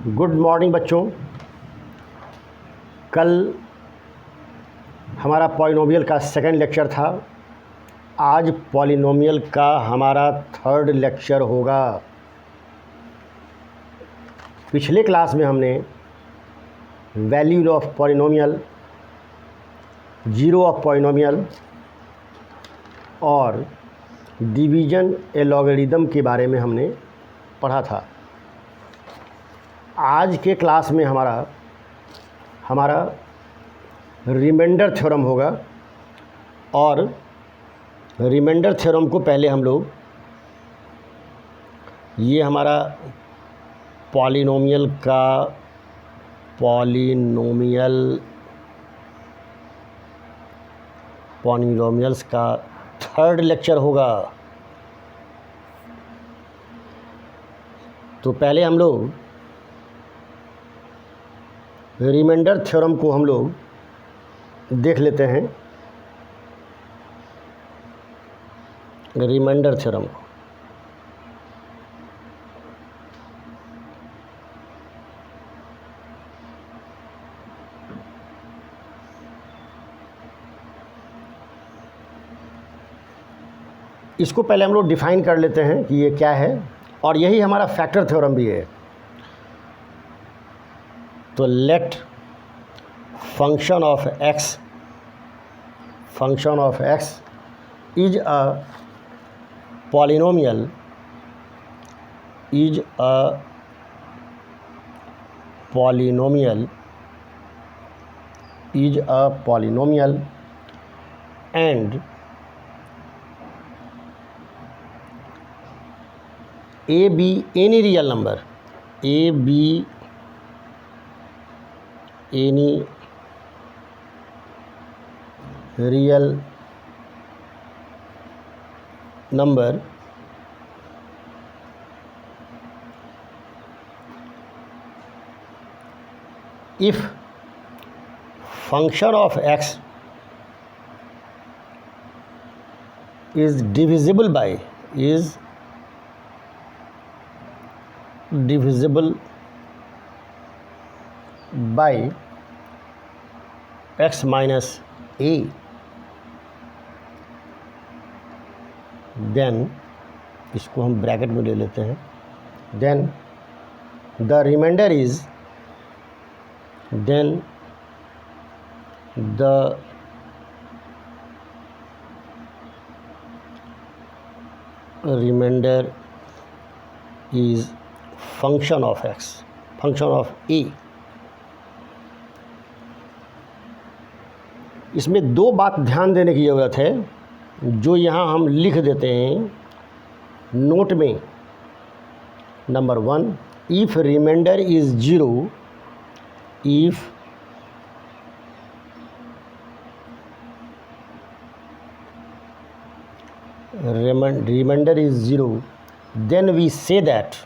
Good morning बच्चों। कल हमारा पॉलिनोमियल का सेकंड लेक्चर था। आज पॉलिनोमियल का हमारा थर्ड लेक्चर होगा। पिछले क्लास में हमने value of polynomial, zero of polynomial और डिवीजन ए लॉगरिदम के बारे में हमने पढ़ा था। आज के क्लास में हमारा रिमाइंडर थ्योरम होगा और रिमाइंडर थ्योरम को पहले हम लोग ये हमारा पॉलिनोमियल्स का थर्ड लेक्चर होगा। तो पहले हम लोग रिमाइंडर थ्योरम को हम लोग देख लेते हैं। रिमाइंडर थ्योरम इसको पहले हम लोग डिफाइन कर लेते हैं कि ये क्या है, और यही हमारा फैक्टर थ्योरम भी है। तो let function of x is a polynomial and a be any real number, any real number if function of x is divisible by x minus a, then इसको हम ब्रैकेट में ले लेते हैं, then the remainder is function of x, function of a। इसमें दो बात ध्यान देने की ज़रूरत है जो यहाँ हम लिख देते हैं नोट में। Number 1, if remainder is zero, if remainder is zero, then we say that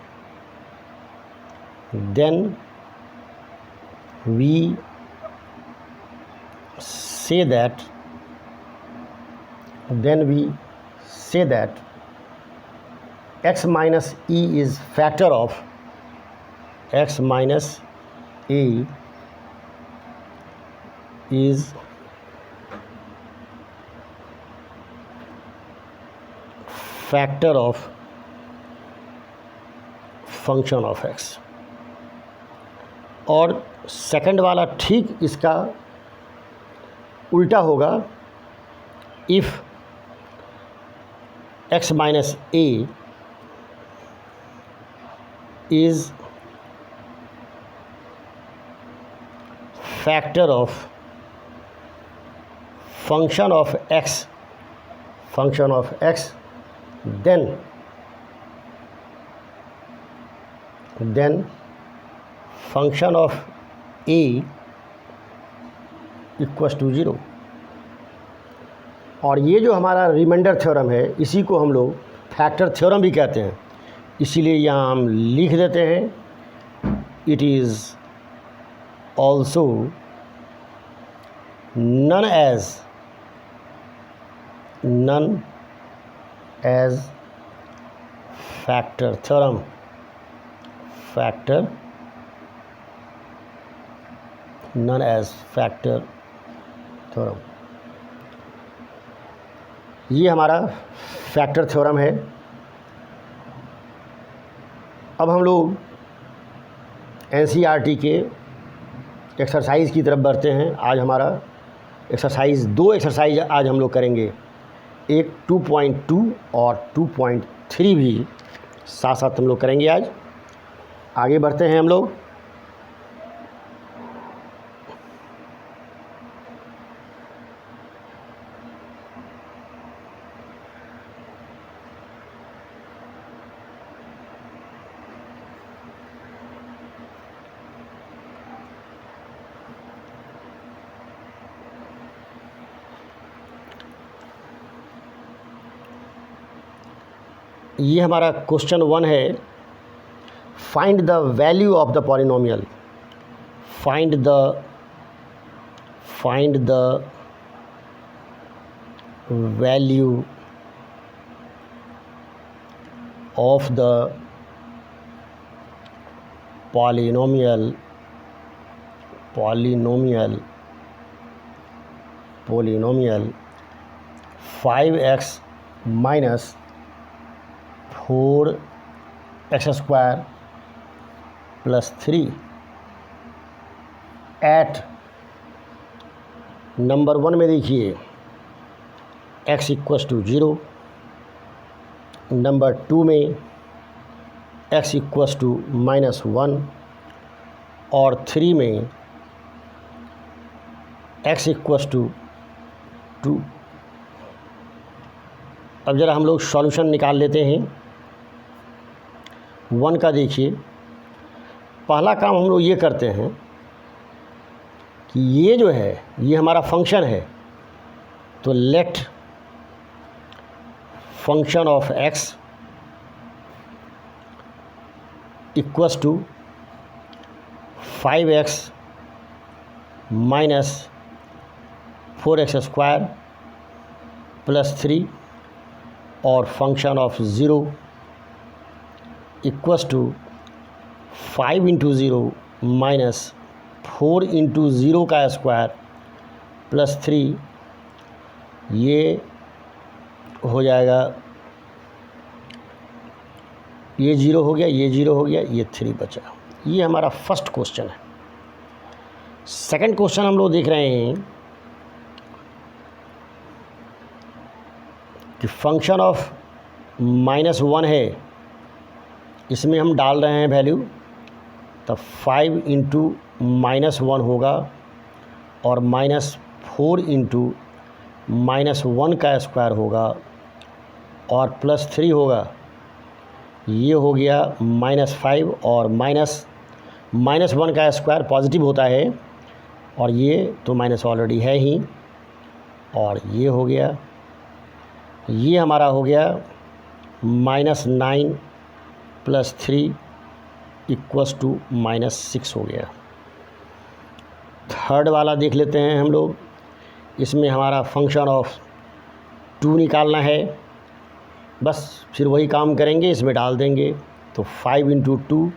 x minus e is factor of x minus a is factor of function of x। और सेकंड वाला ठीक इसका उल्टा होगा, if x minus a is factor of function of x, then function of a equals to 0। और ये जो हमारा रिमाइंडर थ्योरम है इसी को हम लोग फैक्टर थ्योरम भी कहते हैं। इसीलिए यहाँ हम लिख देते हैं, it is also known as factor known as factor theorem. ये हमारा फैक्टर थ्योरम है। अब हम लोग एनसीईआरटी के एक्सरसाइज की तरफ बढ़ते हैं। आज हमारा दो एक्सरसाइज आज हम लोग करेंगे, एक 2.2 और 2.3 भी साथ साथ हम लोग करेंगे। आज आगे बढ़ते हैं हम लोग। ये हमारा क्वेश्चन 1 है, find the value of the polynomial. Find the value of the polynomial 5x minus 4x² plus 3 at number 1 में देखिए x इक्वस टू 0, नंबर 2 में x इक्वस टू -1 और 3 में x इक्वस टू 2। अब ज़रा हम लोग सॉल्यूशन निकाल लेते हैं। 1 का देखिए, पहला काम हम लोग ये करते हैं कि ये जो है ये हमारा फंक्शन है, तो let function of x equals to 5x minus 4x² plus 3 और function of 0 equals to 5 into 0 minus 4 into 0 का स्क्वायर प्लस 3, ये हो जाएगा, ये 0 हो गया, ये 0 हो गया, ये 3 बचा। ये हमारा फर्स्ट क्वेश्चन है। सेकंड क्वेश्चन हम लोग देख रहे हैं कि फंक्शन ऑफ -1 है, इसमें हम डाल रहे हैं वैल्यू, तब 5 इंटू -1 होगा और -4 इंटू -1 का स्क्वायर होगा और प्लस 3 होगा। ये हो गया -5 और -1 का स्क्वायर पॉजिटिव होता है और ये तो माइनस ऑलरेडी है ही, और ये हो गया, ये हमारा हो गया -9 प्लस 3 इक्वस टू -6 हो गया। थर्ड वाला देख लेते हैं हम लोग। इसमें हमारा फंक्शन ऑफ 2 निकालना है, बस फिर वही काम करेंगे, इसमें डाल देंगे, तो 5 इंटू 2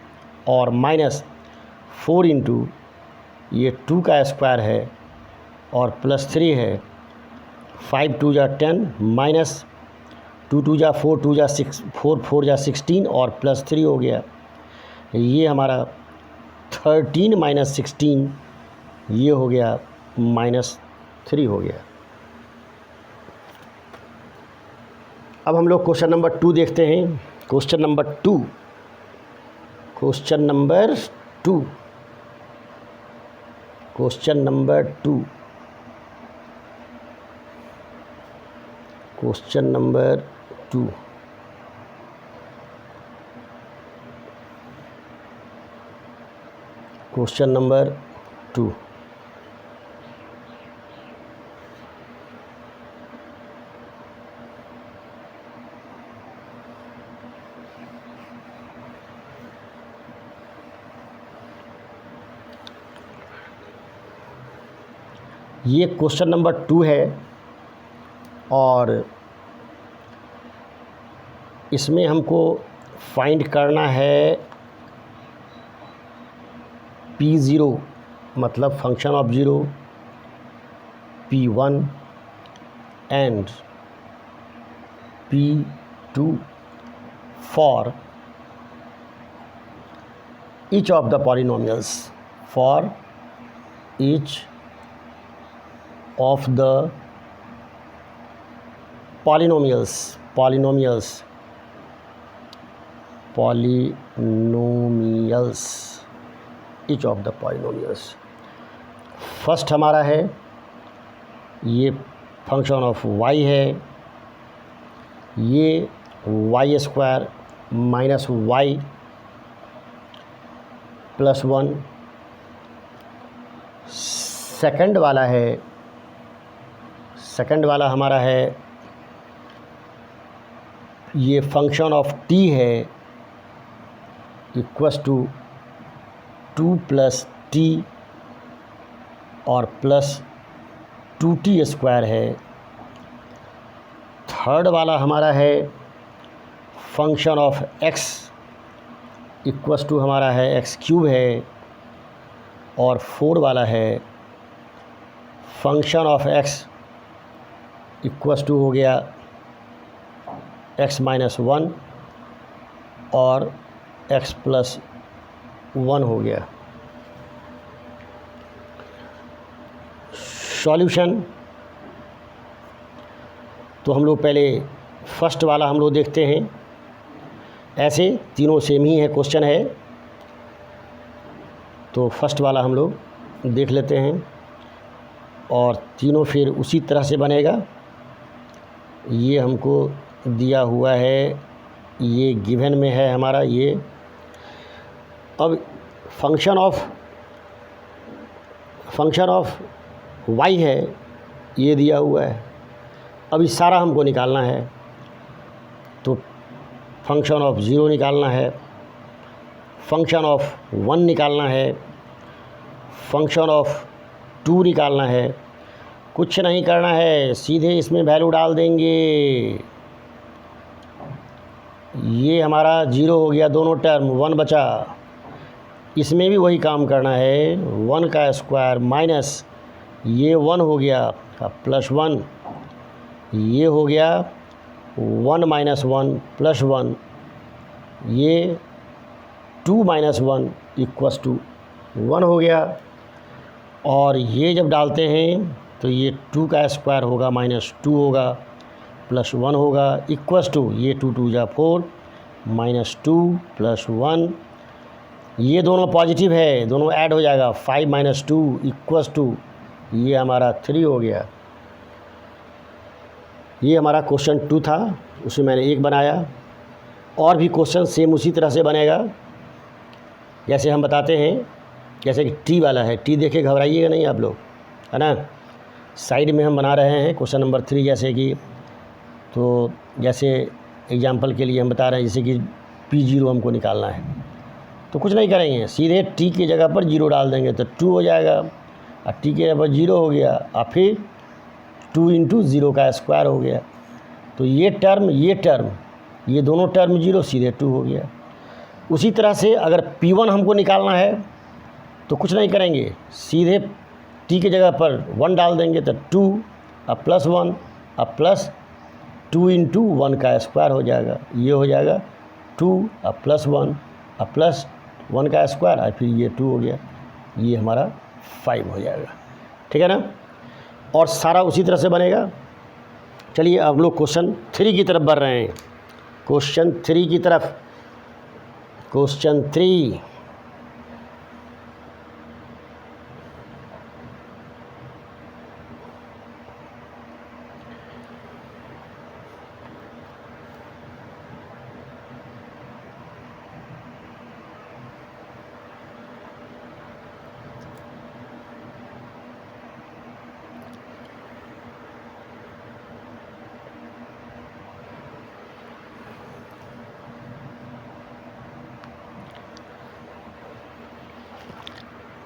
और -4 इंटू ये 2 का स्क्वायर है और प्लस 3 है, 5 2 जा 10 माइनस 2 2 जा 4 2 जा 6 4 4 जा 16 और प्लस 3 हो गया। ये हमारा 13 माइनस 16, ये हो गया -3 हो गया। अब हम लोग क्वेश्चन नंबर 2 देखते हैं। Question number 2 question number 2 question number 2 question number 2 question number 2 ये क्वेश्चन नंबर 2 है और इसमें हमको फाइंड करना है P0 मतलब function of zero P1 and P2 for each of the polynomials, for each of the polynomials each of the polynomials। First हमारा है ये फंक्शन ऑफ y है, ये y square minus y plus 1। Second वाला हमारा है ये फंक्शन ऑफ t है इक्वस टू 2 प्लस टी और प्लस 2t स्क्वायर है। थर्ड वाला हमारा है function of x equals to हमारा है एक्स क्यूब है। और फोर वाला है function of x equals to हो गया x माइनस 1 और x प्लस 1 हो गया। सॉल्यूशन तो हम लोग पहले फर्स्ट वाला हम लोग देखते हैं। ऐसे तीनों सेम ही है, क्वेश्चन है तो फर्स्ट वाला हम लोग देख लेते हैं और तीनों फिर उसी तरह से बनेगा। ये हमको दिया हुआ है, ये गिवन में है हमारा ये। अब फंक्शन ऑफ y है, ये दिया हुआ है। अब इस सारा हमको निकालना है तो फंक्शन ऑफ ज़ीरो निकालना है, फंक्शन ऑफ 1 निकालना है, फंक्शन ऑफ 2 निकालना है। कुछ नहीं करना है, सीधे इसमें वैल्यू डाल देंगे। ये हमारा 0 हो गया, दोनों टर्म 1 बचा। इसमें भी वही काम करना है, 1 का स्क्वायर माइनस ये 1 हो गया प्लस 1, ये हो गया 1 माइनस 1 प्लस 1, ये 2 माइनस 1 इक्वस टू 1 हो गया। और ये जब डालते हैं तो ये 2 का स्क्वायर होगा माइनस 2 होगा प्लस 1 होगा इक्वस टू ये 2 2 जा 4 माइनस 2 प्लस 1। ये दोनों पॉजिटिव है, दोनों ऐड हो जाएगा, 5 माइनस 2 इक्वस टू ये हमारा 3 हो गया। ये हमारा क्वेश्चन 2 था, उसमें मैंने 1 बनाया। और भी क्वेश्चन सेम उसी तरह से बनेगा जैसे हम बताते हैं। जैसे कि टी वाला है, टी देखे घबराइएगा नहीं आप लोग, है ना। साइड में हम बना रहे हैं क्वेश्चन नंबर 3। जैसे कि तो जैसे एग्जांपल के लिए हम बता रहे हैं, जैसे कि P0 हमको निकालना है तो कुछ नहीं करेंगे, सीधे टी की जगह पर 0 डाल देंगे तो 2 हो जाएगा। और टी के जगह पर 0 हो गया और फिर 2 इंटू 0 का स्क्वायर हो गया। तो ये टर्म ये दोनों टर्म 0, सीधे 2 हो गया। उसी तरह से अगर P1 हमको निकालना है तो कुछ नहीं करेंगे, सीधे t की जगह पर 1 डाल देंगे तो 2 और प्लस 1 और प्लस 2 इंटू 1 का स्क्वायर हो जाएगा। ये हो जाएगा 2 और प्लस 1 और प्लस 1 का स्क्वायर और फिर ये 2 हो गया, ये हमारा 5 हो जाएगा। ठीक है ना। और सारा उसी तरह से बनेगा। चलिए अब लोग क्वेश्चन 3 की तरफ बढ़ रहे हैं। क्वेश्चन 3 की तरफ, क्वेश्चन 3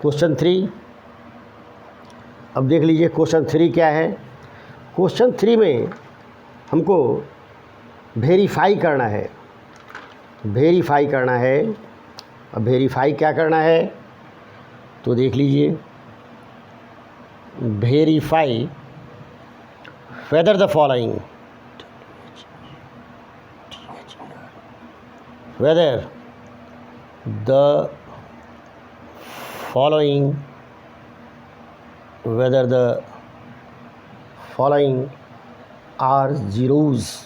क्वेश्चन 3 अब देख लीजिए क्वेश्चन 3 क्या है। क्वेश्चन 3 में हमको वेरीफाई करना है। अब वेरीफाई क्या करना है तो देख लीजिए। verify whether the following are zeros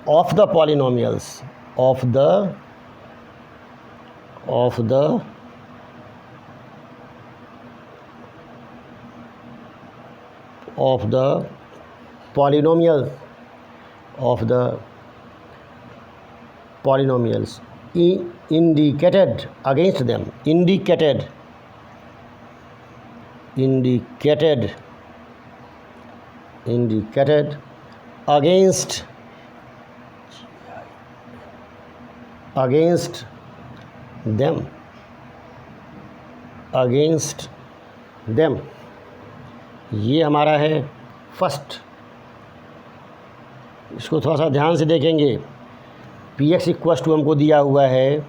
of the polynomials of the polynomials indicated against them, indicated against them। ये हमारा है फर्स्ट। इसको थोड़ा सा ध्यान से देखेंगे। पी एक्स इक्वस टू हमको दिया हुआ है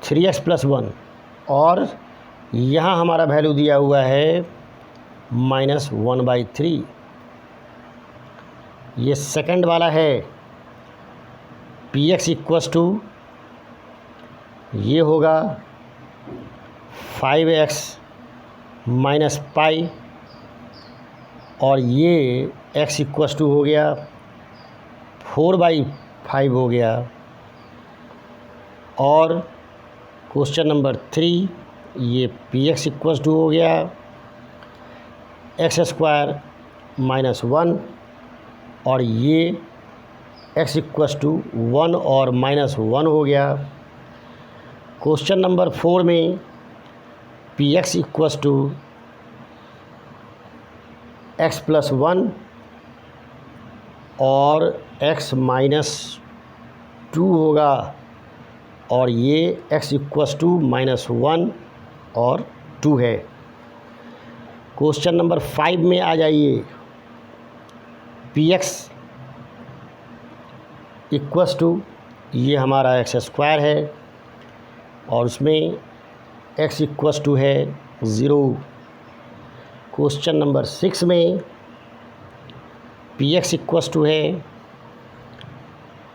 3x+1 और यहाँ हमारा वैल्यू दिया हुआ है -1/3। ये सेकंड वाला है पी एक्स इक्वस टू, ये होगा 5x - पाई और ये x इक्वस टू हो गया 4/5 हो गया। और क्वेश्चन नंबर 3 ये पी एक्स इक्वस टू हो गया x² -1 और ये x इक्वस टू 1 और -1 हो गया। क्वेश्चन नंबर 4 में p x equals to x+1 और x -2 होगा और ये x इक्वस टू -1 और 2 है। क्वेश्चन नंबर 5 में आ जाइए। पी एक्स इक्वस टू ये हमारा x² है और उसमें x इक्वस टू है 0। क्वेश्चन नंबर 6 में पी एक्स इक्वस टू है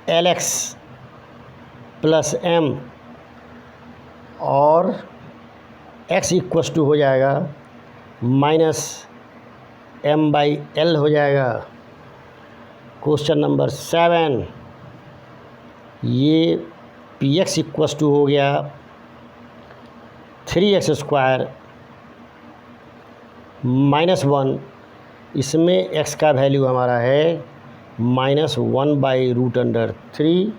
LX + M और x इक्वस टू हो जाएगा -M/L हो जाएगा। क्वेश्चन नंबर 7 ये पी एक्स इक्वस टू हो गया 3x² -1, इसमें x का वैल्यू हमारा है -1/√3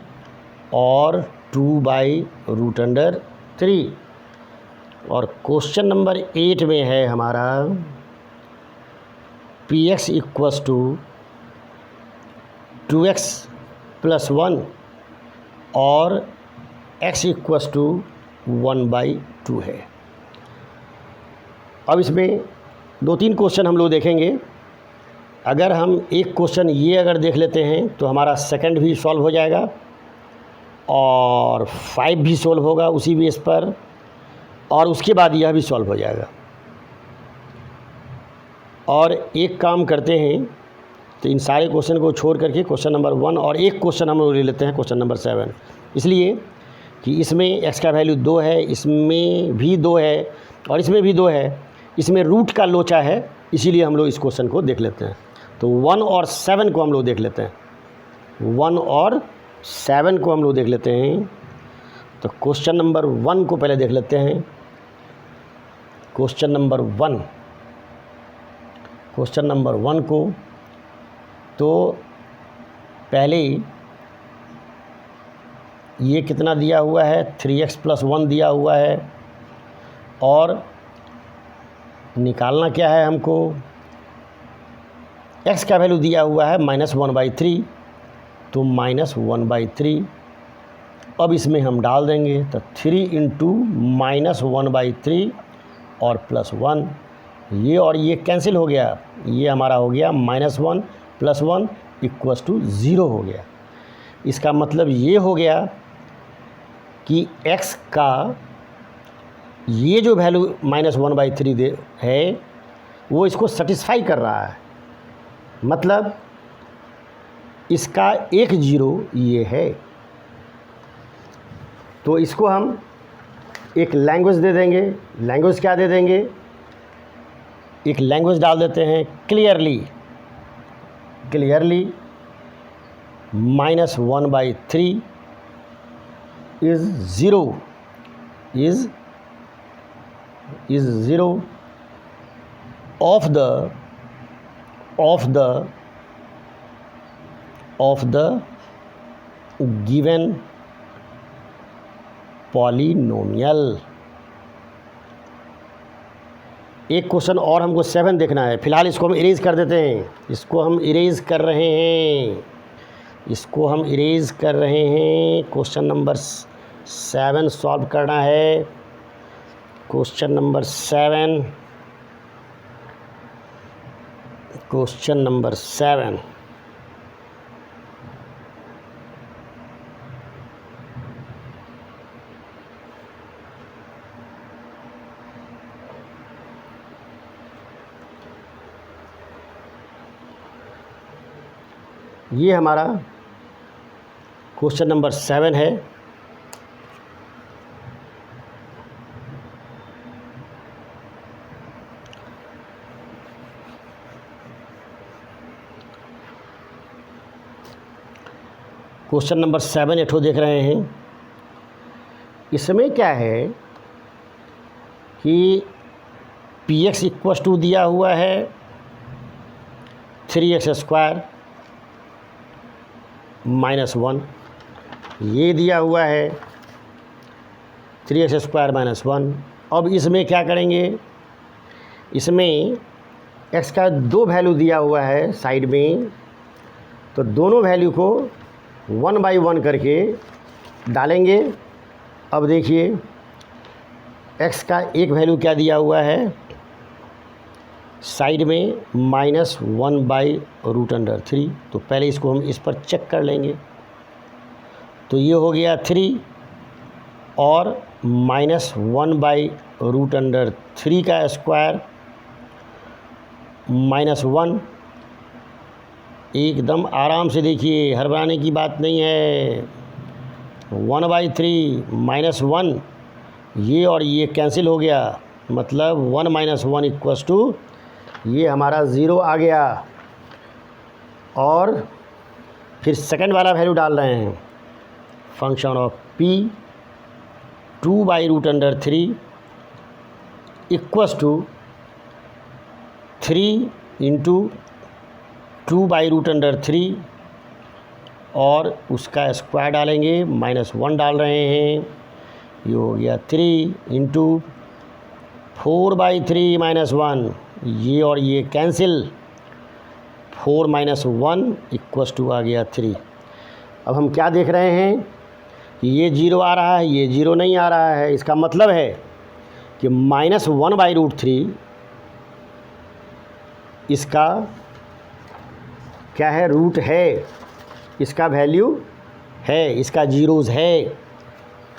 और 2/√3। और क्वेश्चन नंबर 8 में है हमारा P x equals to 2x+1 और x इक्वस टू 1/2 है। अब इसमें 2-3 क्वेश्चन हम लोग देखेंगे। अगर हम एक क्वेश्चन ये अगर देख लेते हैं तो हमारा सेकंड भी सॉल्व हो जाएगा और 5 भी सॉल्व होगा उसी बेस पर और उसके बाद यह भी सॉल्व हो जाएगा। और एक काम करते हैं तो इन सारे क्वेश्चन को छोड़ करके क्वेश्चन नंबर 1 और एक क्वेश्चन हम लोग ले लेते हैं क्वेश्चन नंबर 7, इसलिए कि इसमें x का वैल्यू 2 है, इसमें भी 2 है और इसमें भी 2 है। इसमें रूट का लोचा है, इसीलिए हम लोग इस क्वेश्चन को देख लेते हैं। तो 1 और 7 को हम लोग देख लेते हैं। 1 और 7 को हम लोग देख लेते हैं। तो क्वेश्चन नंबर 1 को पहले देख लेते हैं। क्वेश्चन नंबर 1 को तो पहले ये कितना दिया हुआ है 3x+1 दिया हुआ है और निकालना क्या है हमको, x का वैल्यू दिया हुआ है -1/3 तो -1/3। अब इसमें हम डाल देंगे तो 3 × -1/3 और +1, ये और ये कैंसिल हो गया, ये हमारा हो गया -1 + 1 = 0 हो गया। इसका मतलब ये हो गया कि x का ये जो वैल्यू -1/3 है वो इसको सेटिस्फाई कर रहा है, मतलब इसका एक जीरो ये है। तो इसको हम एक लैंग्वेज दे देंगे। लैंग्वेज क्या दे देंगे? एक लैंग्वेज डाल देते हैं clearly -1/3 is zero of the given polynomial. एक क्वेश्चन और हमको 7 देखना है। फिलहाल इसको हम इरेज कर देते हैं। इसको हम इरेज कर रहे हैं। क्वेश्चन नंबर 7 सॉल्व करना है। Question number 7। ये हमारा क्वेश्चन नंबर 7 है। क्वेश्चन नंबर 7 एठो देख रहे हैं। इसमें क्या है कि px इक्वस टू दिया हुआ है 3x² -1, ये दिया हुआ है 3x² -1। अब इसमें क्या करेंगे? इसमें x का 2 वैल्यू दिया हुआ है साइड में, तो दोनों वैल्यू को 1/1 करके डालेंगे। अब देखिए x का एक वैल्यू क्या दिया हुआ है साइड में -1/√3। तो पहले इसको हम इस पर चेक कर लेंगे। तो ये हो गया 3 और -1/√3 का स्क्वायर -1। एकदम आराम से देखिए, हड़बड़ाने की बात नहीं है। 1/3 -1, ये और ये कैंसिल हो गया, मतलब 1 - 1 इक्वस टू ये हमारा 0 आ गया। और फिर सेकंड वाला वैल्यू डाल रहे हैं। Function of p 2/√3 equals to 3 × 2/√3 और उसका स्क्वायर डालेंगे, -1 डाल रहे हैं। ये हो गया 3 × 4/3 -1, ये और ये कैंसिल, 4 - 1 इक्वस टू आ गया 3। अब हम क्या देख रहे हैं कि ये 0 आ रहा है, ये 0 नहीं आ रहा है। इसका मतलब है कि -1/√3 इसका क्या है? रूट है, इसका वैल्यू है, इसका जीरोज़ है।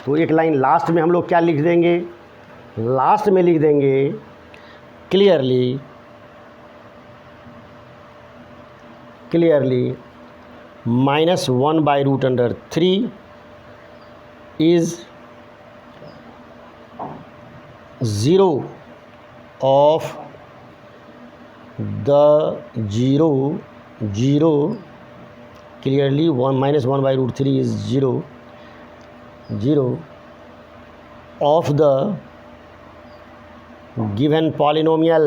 तो एक लाइन लास्ट में हम लोग क्या लिख देंगे? लास्ट में लिख देंगे clearly -1/√3 is 0 of the 0 clearly -1/√3 is 0 of the given polynomial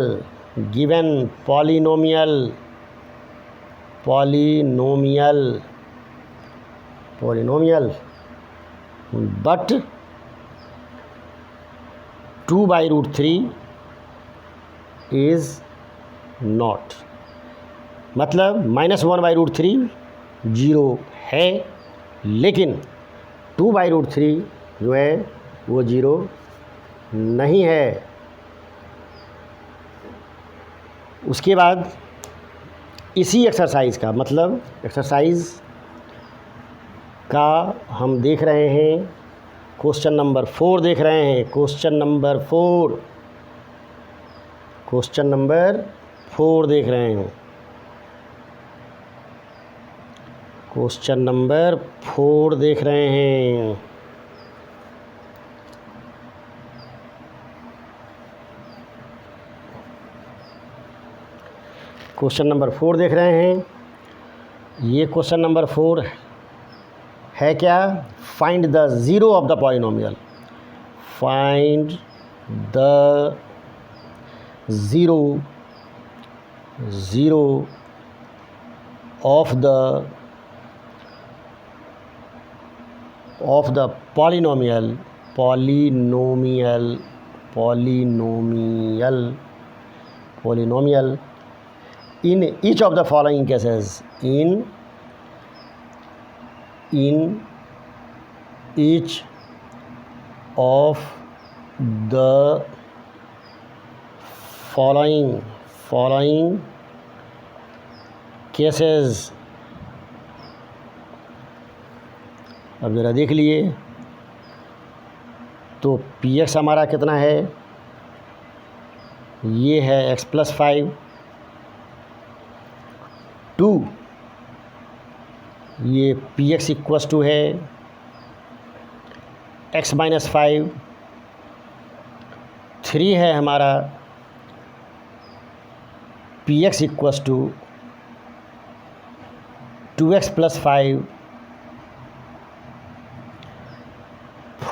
but 2/√3 is not, मतलब -1/√3 0 है, लेकिन 2/√3 जो है वो 0 नहीं है। उसके बाद इसी एक्सरसाइज का, मतलब एक्सरसाइज का हम देख रहे हैं क्वेश्चन नंबर 4 देख रहे हैं, क्वेश्चन नंबर 4, क्वेश्चन नंबर 4 देख रहे हैं, क्वेश्चन नंबर 4 देख रहे हैं। क्वेश्चन नंबर 4 देख रहे हैं। ये क्वेश्चन नंबर 4 है क्या? Find the zero of the polynomial, find the zero of the polynomial in each of the following cases, in each of the following cases। अब ज़रा देख लिए तो पी एक्स हमारा कितना है? ये है x+5, 2 ये पी एक्स इक्वस टू है x-5, 3 है हमारा P x equals to 2x+5,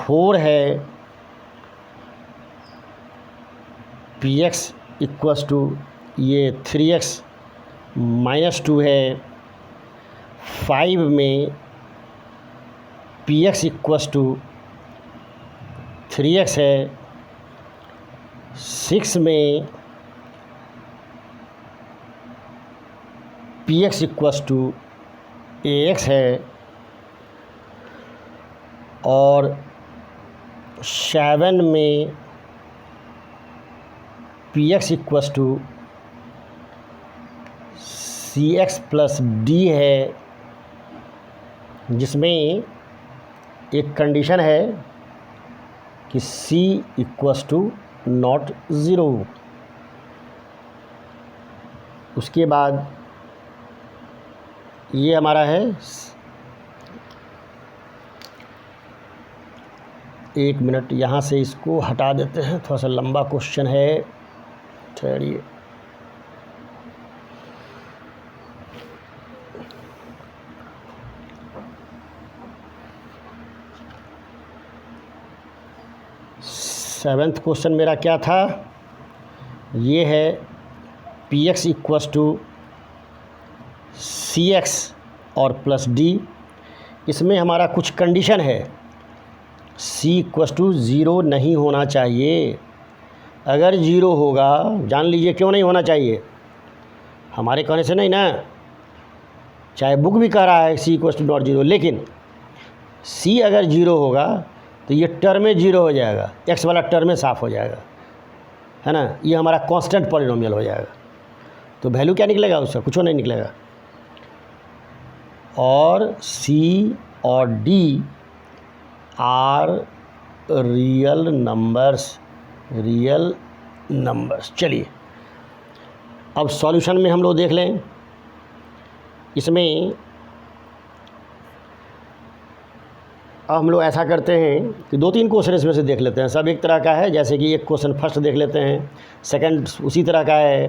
4 है पी एक्स इक्वस टू ये 3x-2 है, 5 में p x equals to 3x है, 6 में p x equals to ax है, और 7 में p x equals to cx+d है, जिसमें एक कंडीशन है कि c इक्वस टू नॉट 0। उसके बाद ये हमारा है, 1 मिनट यहाँ से इसको हटा देते हैं, थोड़ा सा लंबा क्वेश्चन है, ठहरिए। सेवेंथ क्वेश्चन मेरा क्या था? ये है p x equals to c x और प्लस डी। इसमें हमारा कुछ कंडीशन है, सी इक्वस टू 0 नहीं होना चाहिए। अगर 0 होगा, जान लीजिए क्यों नहीं होना चाहिए, हमारे कहने से नहीं ना, चाहे बुक भी कह रहा है सी इक्वस टू नॉट 0, लेकिन सी अगर 0 होगा तो ये टर्म में 0 हो जाएगा, एक्स वाला टर्म में साफ़ हो जाएगा, है ना। ये हमारा कांस्टेंट पॉलिनोमियल हो जाएगा, तो वैल्यू क्या निकलेगा उसका? कुछ नहीं निकलेगा। और सी और डी आर रियल नंबर्स। चलिए अब सॉल्यूशन में हम लोग देख लें। इसमें अब हम लोग ऐसा करते हैं कि 2-3 क्वेश्चन इसमें से देख लेते हैं। सब एक तरह का है, जैसे कि एक क्वेश्चन फर्स्ट देख लेते हैं, सेकंड उसी तरह का है,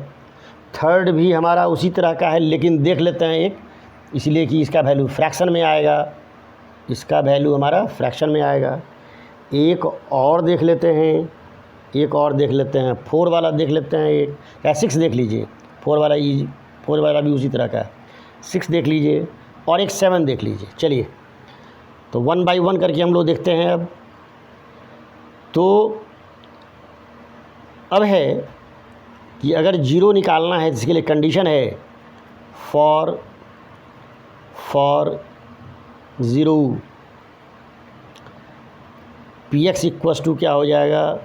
थर्ड भी हमारा उसी तरह का है, लेकिन देख लेते हैं एक, इसलिए कि इसका वैल्यू फ्रैक्शन में आएगा, इसका वैल्यू हमारा फ्रैक्शन में आएगा। एक और देख लेते हैं, 4 वाला देख लेते हैं, एक या 6 देख लीजिए, 4 वाला भी उसी तरह का है, 6 देख लीजिए, और एक 7 देख लीजिए। चलिए तो 1 बाई 1 करके हम लोग देखते हैं। अब है कि अगर 0 निकालना है, जिसके लिए कंडीशन है for 0 p x equals to क्या हो जाएगा?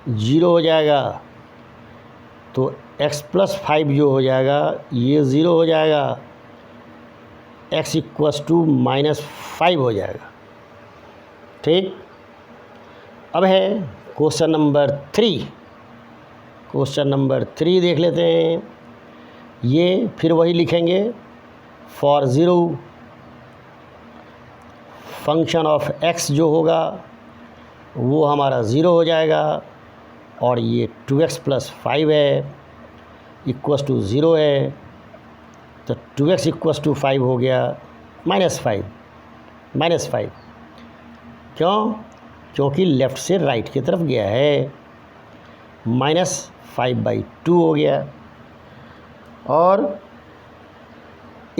0 हो जाएगा, तो x+5 जो हो जाएगा ये 0 हो जाएगा, x इक्वस टू -5 हो जाएगा। ठीक। अब है क्वेश्चन नंबर 3। क्वेश्चन नंबर 3 देख लेते हैं। ये फिर वही लिखेंगे, for zero function of x जो होगा वो हमारा ज़ीरो हो जाएगा, और ये 2x + 5 है इक्वस टू ज़ीरो है, तो 2x = 5 हो गया -5 क्यों? क्योंकि लेफ़्ट से राइट की तरफ गया है, -5/2 हो गया। और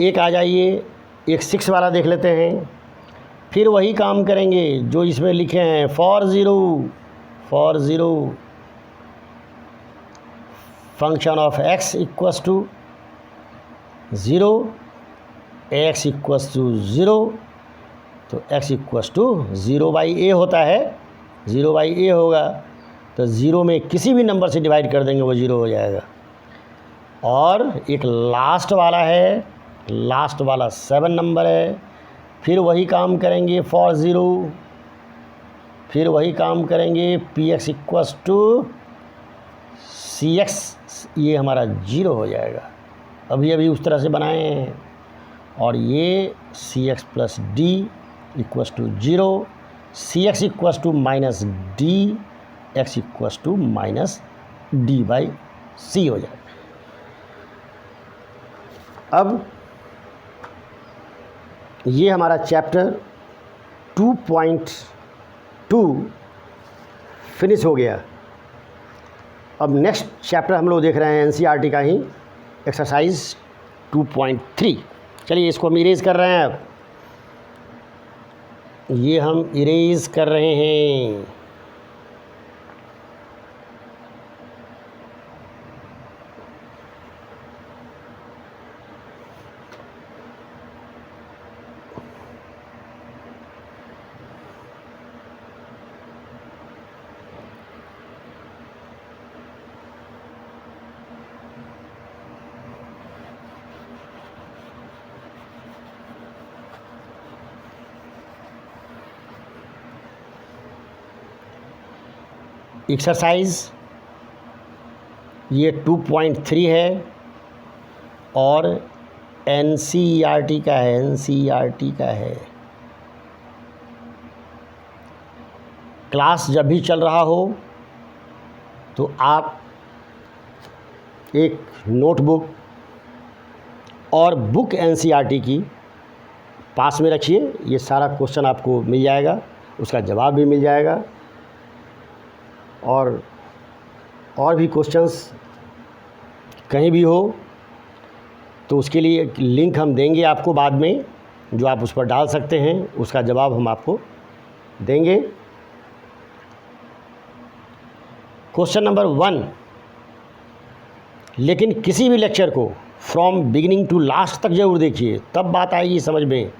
एक आ जाइए, एक 6 वाला देख लेते हैं। फिर वही काम करेंगे जो इसमें लिखे हैं, for zero function of x = 0, x = 0, तो x = 0/a होता है, 0/a होगा, तो 0 में किसी भी नंबर से डिवाइड कर देंगे वो 0 हो जाएगा। और एक लास्ट वाला है, लास्ट वाला 7 नंबर है। फिर वही काम करेंगे फॉर ज़ीरो, फिर वही काम करेंगे px = cx, ये हमारा 0 हो जाएगा, अभी उस तरह से बनाए हैं। और ये cx + d = 0, cx = -d, x = -d/c हो जाएगा। अब ये हमारा चैप्टर 2.2 फिनिश हो गया। अब नेक्स्ट चैप्टर हम लोग देख रहे हैं एनसीईआरटी का ही, एक्सरसाइज 2.3। चलिए इसको हम इरेज कर रहे हैं। अब ये हम इरेज कर रहे हैं। एक्सरसाइज ये 2.3 है और एनसीईआरटी का है, एनसीईआरटी का है। क्लास जब भी चल रहा हो तो आप एक नोटबुक और बुक एनसीईआरटी की पास में रखिए। ये सारा क्वेश्चन आपको मिल जाएगा, उसका जवाब भी मिल जाएगा, और भी क्वेश्चंस कहीं भी हो तो उसके लिए एक लिंक हम देंगे आपको बाद में, जो आप उस पर डाल सकते हैं, उसका जवाब हम आपको देंगे। क्वेश्चन नंबर 1, लेकिन किसी भी लेक्चर को फ्रॉम बिगिनिंग टू लास्ट तक ज़रूर देखिए, तब बात आएगी समझ में।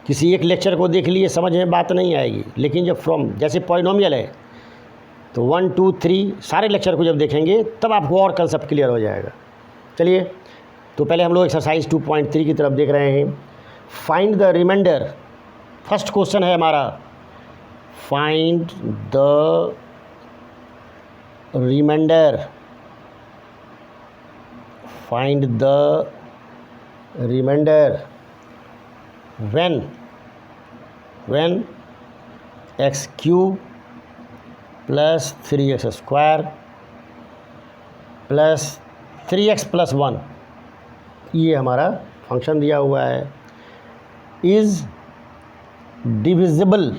किसी एक लेक्चर को देख लिए समझ में बात नहीं आएगी, लेकिन जब फ्रॉम, जैसे पॉलिनोमियल है तो 1 2 3 सारे लेक्चर को जब देखेंगे तब आपको और कंसेप्ट क्लियर हो जाएगा। चलिए तो पहले हम लोग एक्सरसाइज 2.3 की तरफ देख रहे हैं। Find the remainder, first question है हमारा, find the remainder, find the remainder when x³ + 3x² + 3x + 1, ये हमारा फंक्शन दिया हुआ है, इज़ डिविजिबल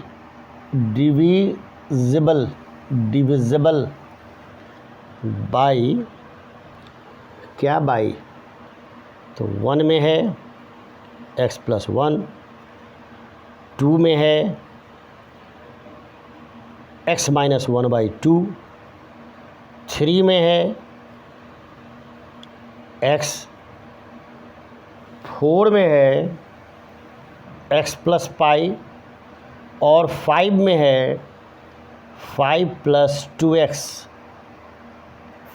बाई, क्या बाई, तो 1 में है x + 1, 2 में है x - 1/2, 3 में है x, 4 में है x + π, और 5 में है 5 + 2x,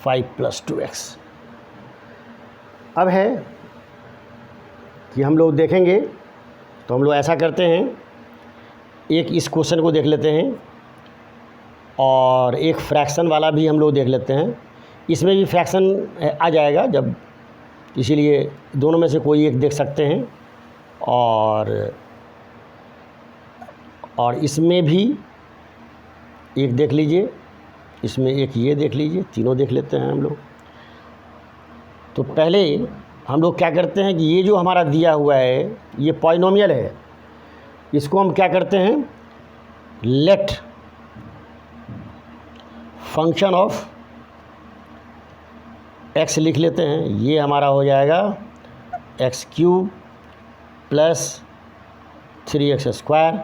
5 + 2x। अब है कि हम लोग देखेंगे तो हम लोग ऐसा करते हैं, एक इस क्वेश्चन को देख लेते हैं और एक फ्रैक्शन वाला भी हम लोग देख लेते हैं। इसमें भी फ्रैक्शन आ जाएगा जब, इसीलिए दोनों में से कोई एक देख सकते हैं। और इसमें भी एक देख लीजिए, इसमें एक ये देख लीजिए, तीनों देख लेते हैं हम लोग। तो पहले हम लोग क्या करते हैं कि ये जो हमारा दिया हुआ है ये पॉलिनोमियल है, इसको हम क्या करते हैं, लेट फंक्शन ऑफ एक्स लिख लेते हैं। ये हमारा हो जाएगा x³ plus 3x²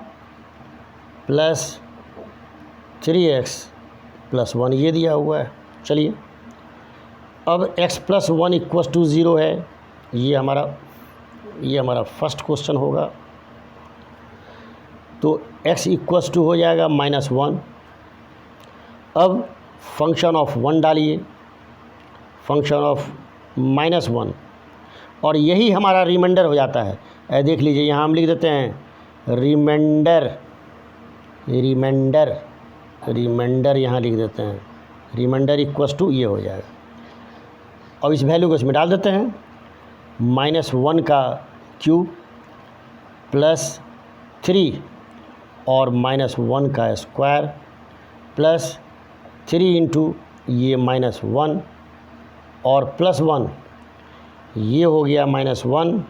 plus 3x plus 1 ये दिया हुआ है। चलिए अब x प्लस 1 इक्वस टू 0 है, ये हमारा फर्स्ट क्वेश्चन होगा। तो x इक्वस टू हो जाएगा -1। अब फंक्शन ऑफ 1 डालिए, फंक्शन ऑफ -1, और यही हमारा रिमाइंडर हो जाता है। देख लीजिए यहाँ हम लिख देते हैं रिमाइंडर यहाँ लिख देते हैं, रिमाइंडर इक्वस टू ये हो जाएगा। अब इस वैल्यू को इसमें डाल देते हैं, -1 का क्यूब प्लस 3 और -1 का स्क्वायर प्लस 3 इंटू ये -1 और प्लस 1, ये हो गया -1,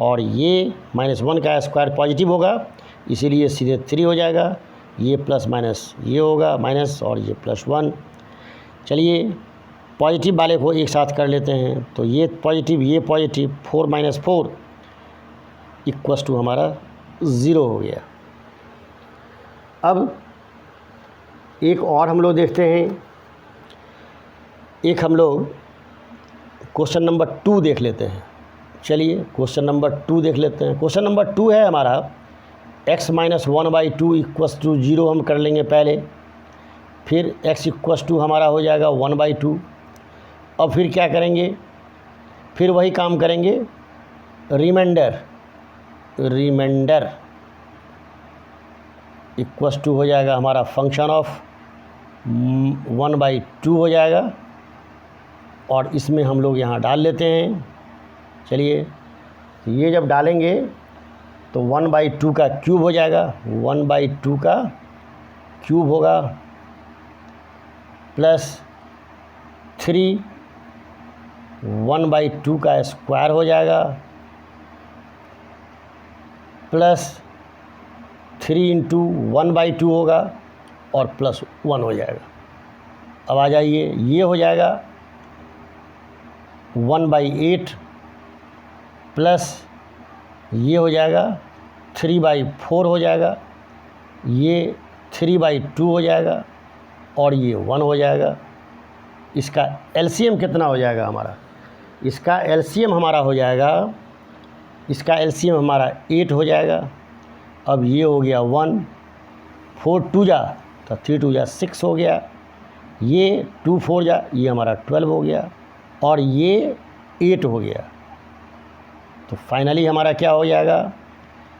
और ये -1 का स्क्वायर पॉजिटिव होगा इसीलिए सीधे 3 हो जाएगा। ये प्लस माइनस ये होगा माइनस, और ये +1। चलिए पॉजिटिव वाले को एक साथ कर लेते हैं, तो ये पॉजिटिव 4 - 4 इक्वस टू हमारा 0 हो गया। अब एक और हम लोग देखते हैं, एक हम लोग क्वेश्चन नंबर 2 देख लेते हैं। चलिए क्वेश्चन नंबर 2 देख लेते हैं। क्वेश्चन नंबर 2 है हमारा x - 1/2 इक्वस टू 0 हम कर लेंगे पहले, फिर x इक्वस टू हमारा हो जाएगा 1/2। अब फिर क्या करेंगे, फिर वही काम करेंगे, रिमाइंडर इक्वस टू हो जाएगा हमारा फंक्शन ऑफ 1/2 हो जाएगा, और इसमें हम लोग यहाँ डाल लेते हैं। चलिए ये जब डालेंगे तो 1/2 का क्यूब हो जाएगा, 1/2 का क्यूब होगा प्लस 3 1/2 का स्क्वायर हो जाएगा प्लस 3 इंटू 1/2 होगा और प्लस 1 हो जाएगा। अब आ जाइए, ये हो जाएगा 1/8 प्लस ये हो जाएगा 3/4 हो जाएगा, ये 3/2 हो जाएगा, और ये 1 हो जाएगा। इसका एलसीएम कितना हो जाएगा हमारा, इसका एलसीएम हमारा हो जाएगा, इसका एलसीएम हमारा 8 हो जाएगा। अब ये हो गया 1, 4 2 जा तो 3 2 जा 6 हो गया, ये 2 4 जा ये हमारा 12 हो गया, और ये 8 हो गया। तो फाइनली हमारा क्या हो जाएगा,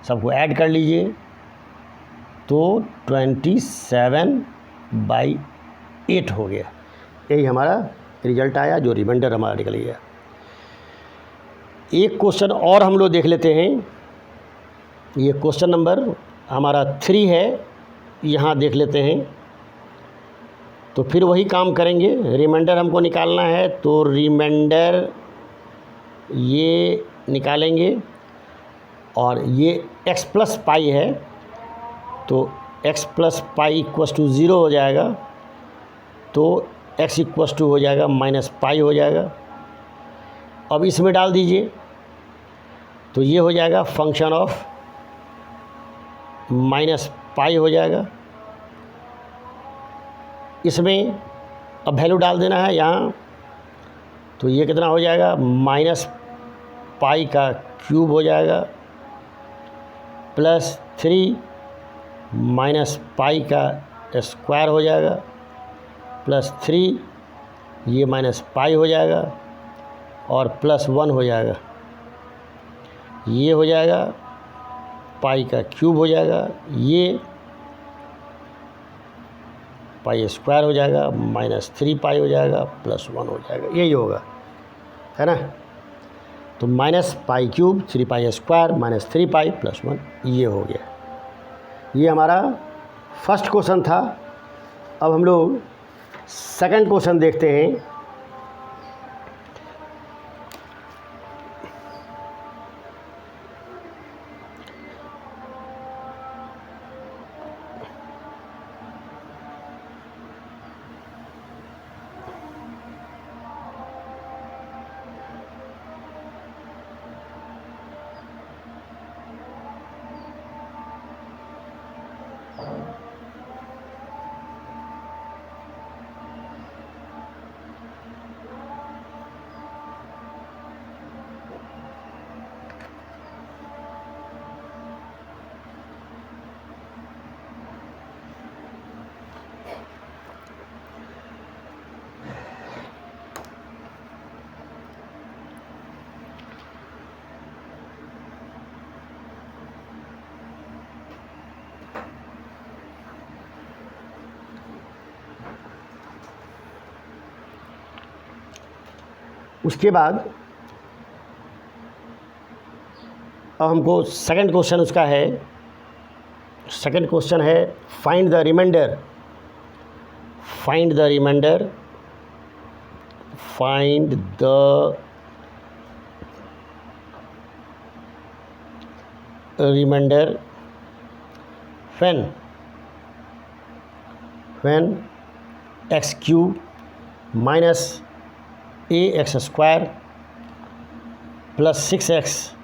सबको ऐड कर लीजिए, तो 27/8 हो गया। यही हमारा रिजल्ट आया, जो रिमाइंडर हमारा निकल गया। एक क्वेश्चन और हम लोग देख लेते हैं, ये क्वेश्चन नंबर हमारा 3 है, यहाँ देख लेते हैं। तो फिर वही काम करेंगे, रिमाइंडर हमको निकालना है, तो रिमाइंडर ये निकालेंगे, और ये x प्लस पाई है, तो x plus pi equals to 0 हो जाएगा, तो x इक्वस टू हो जाएगा -पाई हो जाएगा। अब इसमें डाल दीजिए, तो ये हो जाएगा फंक्शन ऑफ -पाई हो जाएगा। इसमें अब वैल्यू डाल देना है यहाँ, तो ये कितना हो जाएगा, -पाई का क्यूब हो जाएगा प्लस 3 -पाई का स्क्वायर हो जाएगा प्लस 3 ये -पाई हो जाएगा, और प्लस 1 हो जाएगा, ये हो जाएगा पाई का क्यूब हो जाएगा, ये पाई स्क्वायर हो जाएगा, -3 पाई हो जाएगा, +1 हो जाएगा, यही होगा, है ना। तो -पाई क्यूब 3 पाई स्क्वायर -3 पाई +1 ये हो गया। ये हमारा फर्स्ट क्वेश्चन था। अब हम लोग सेकंड क्वेश्चन देखते हैं। उसके बाद अब हमको सेकंड क्वेश्चन उसका है। सेकंड क्वेश्चन है find the remainder, find the remainder, find the remainder when x cube minus ax square plus 6x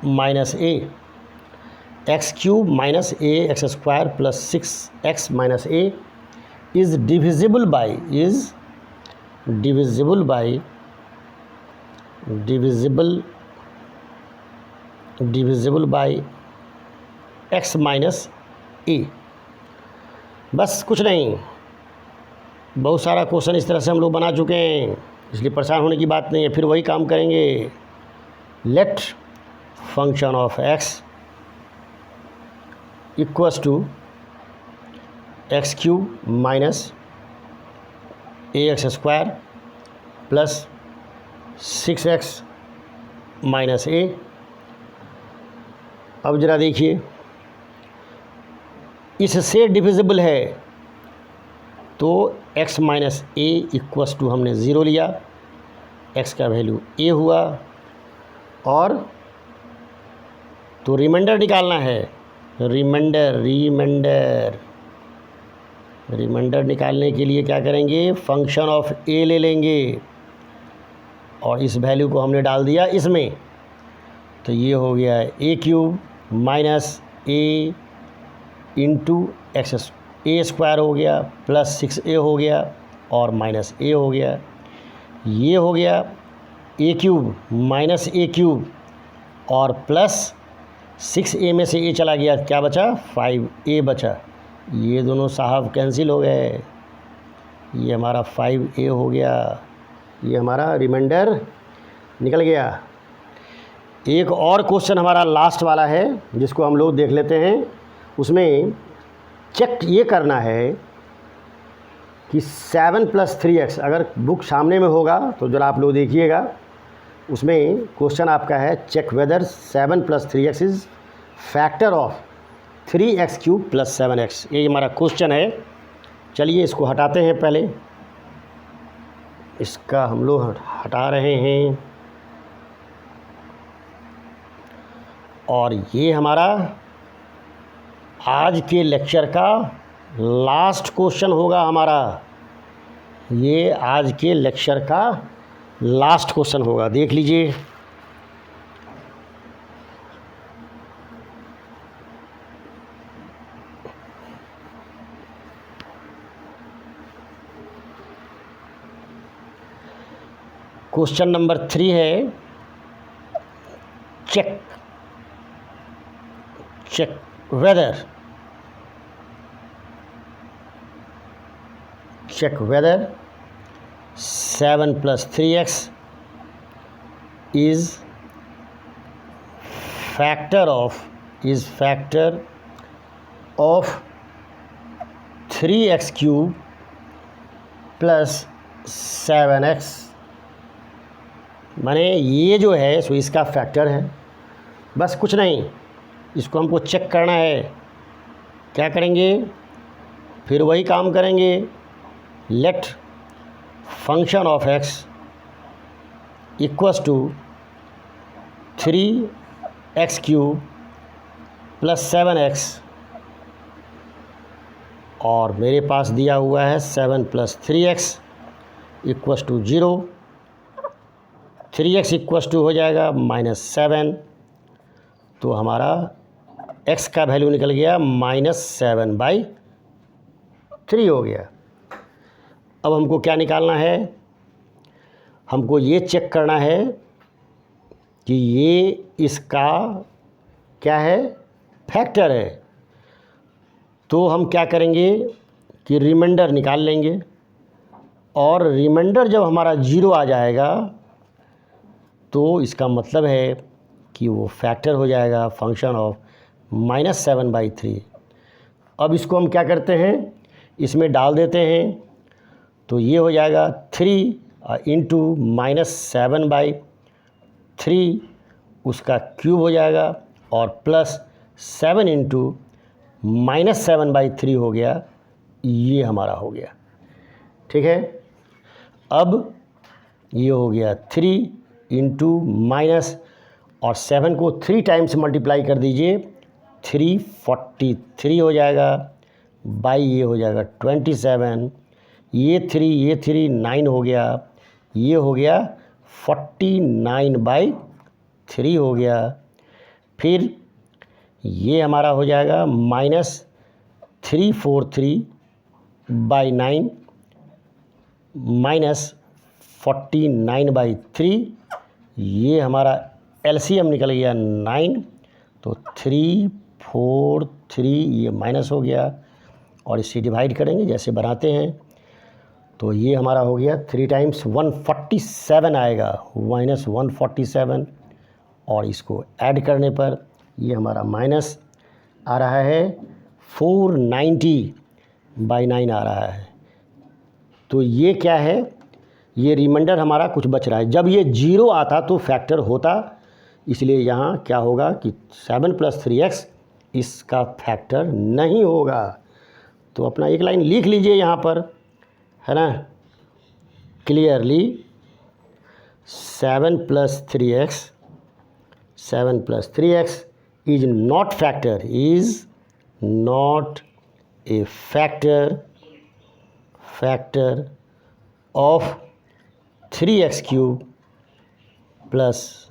minus a, x cube minus ax square plus 6x minus a is divisible by x minus a। बस कुछ नहीं, बहुत सारा question इस तरह से हम लोग बना चुके हैं, इसलिए परेशान होने की बात नहीं है। फिर वही काम करेंगे। Let function of x equals to x cube minus ax square plus 6x minus a। अब ज़रा देखिए, इससे डिविजिबल है तो x minus a equals to हमने 0 लिया, x का वैल्यू a हुआ, और तो रिमाइंडर निकालना है। रिमाइंडर निकालने के लिए क्या करेंगे, फंक्शन ऑफ a ले लेंगे और इस वैल्यू को हमने डाल दिया इसमें, तो ये हो गया a cube minus a into x, A square हो गया प्लस 6a हो गया और माइनस a हो गया। ये हो गया a cube minus a cube और प्लस 6a में से a चला गया, क्या बचा, 5a बचा। ये दोनों साहब कैंसिल हो गए, ये हमारा 5a हो गया, ये हमारा रिमाइंडर निकल गया। एक और क्वेश्चन हमारा लास्ट वाला है जिसको हम लोग देख लेते हैं। उसमें चेक ये करना है कि 7 + 3x, अगर बुक सामने में होगा तो जरा आप लोग देखिएगा, उसमें क्वेश्चन आपका है check whether 7 + 3x is factor of 3x cube plus 7x। ये हमारा क्वेश्चन है। चलिए इसको हटाते हैं, पहले इसका हम लोग हटा रहे हैं, और ये हमारा आज के लेक्चर का लास्ट क्वेश्चन होगा हमारा। ये आज के लेक्चर का लास्ट क्वेश्चन होगा, देख लीजिए। क्वेश्चन नंबर 3 है check whether 7 + 3x is factor of is factor of 3x cube plus 7x, माने ये जो है सो इसका फैक्टर है। बस कुछ नहीं, इसको हमको चेक करना है। क्या करेंगे, फिर वही काम करेंगे। Let function of x equals to 3x cube plus 7x, और मेरे पास दिया हुआ है 7 plus 3x equals to 0। 3x equals to हो जाएगा -7, तो हमारा x का वैल्यू निकल गया -7/3 हो गया। अब हमको क्या निकालना है, हमको ये चेक करना है कि ये इसका क्या है, फैक्टर है। तो हम क्या करेंगे कि रिमाइंडर निकाल लेंगे, और रिमाइंडर जब हमारा 0 आ जाएगा तो इसका मतलब है कि वो फैक्टर हो जाएगा फंक्शन ऑफ -7/3। अब इसको हम क्या करते हैं, इसमें डाल देते हैं, तो ये हो जाएगा 3 इंटू -7/3, उसका क्यूब हो जाएगा, और प्लस 7 इंटू -7/3 हो गया। ये हमारा हो गया, ठीक है। अब ये हो गया 3 इंटू माइनस, और 7 को 3 टाइम्स मल्टीप्लाई कर दीजिए, 343 हो जाएगा, बाई ये हो जाएगा 27, ये 3 9 हो गया, ये हो गया 49/3 हो गया। फिर ये हमारा हो जाएगा -343/9 -49/3, ये हमारा एलसीएम निकल गया 9, तो 343 ये माइनस हो गया, और इसे डिवाइड करेंगे जैसे बनाते हैं, तो ये हमारा हो गया 3 टाइम्स 147 आएगा, -147, और इसको ऐड करने पर ये हमारा माइनस आ रहा है 490/9 आ रहा है। तो ये क्या है, ये रिमाइंडर हमारा कुछ बच रहा है। जब ये 0 आता तो फैक्टर होता, इसलिए यहाँ क्या होगा कि 7 + 3x इसका फैक्टर नहीं होगा। तो अपना एक लाइन लिख लीजिए यहाँ पर, है ना, clearly 7 + 3x is not a factor of 3x cube plus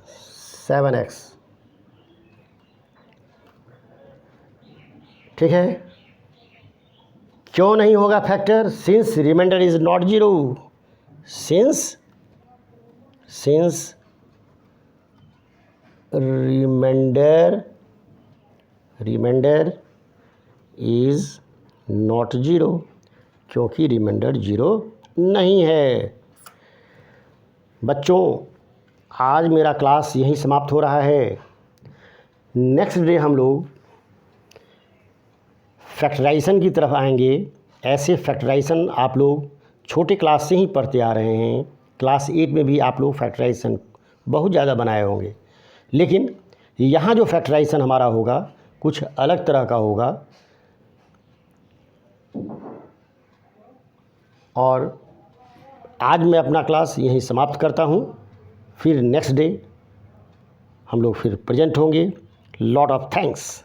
7x। ठीक है, क्यों नहीं होगा factor, since reminder is not 0, since reminder is not 0, क्योंकि रिमाइंडर 0 नहीं है। बच्चों, आज मेरा क्लास यहीं समाप्त हो रहा है। नेक्स्ट डे हम लोग फैक्टराइजेशन की तरफ आएंगे। ऐसे फैक्टराइजेशन आप लोग छोटे क्लास से ही पढ़ते आ रहे हैं। क्लास 8 में भी आप लोग फैक्टराइजेशन बहुत ज़्यादा बनाए होंगे, लेकिन यहाँ जो फैक्टराइजेशन हमारा होगा कुछ अलग तरह का होगा। और आज मैं अपना क्लास यहीं समाप्त करता हूँ। फिर नेक्स्ट डे हम लोग फिर प्रेजेंट होंगे। Lot of thanks.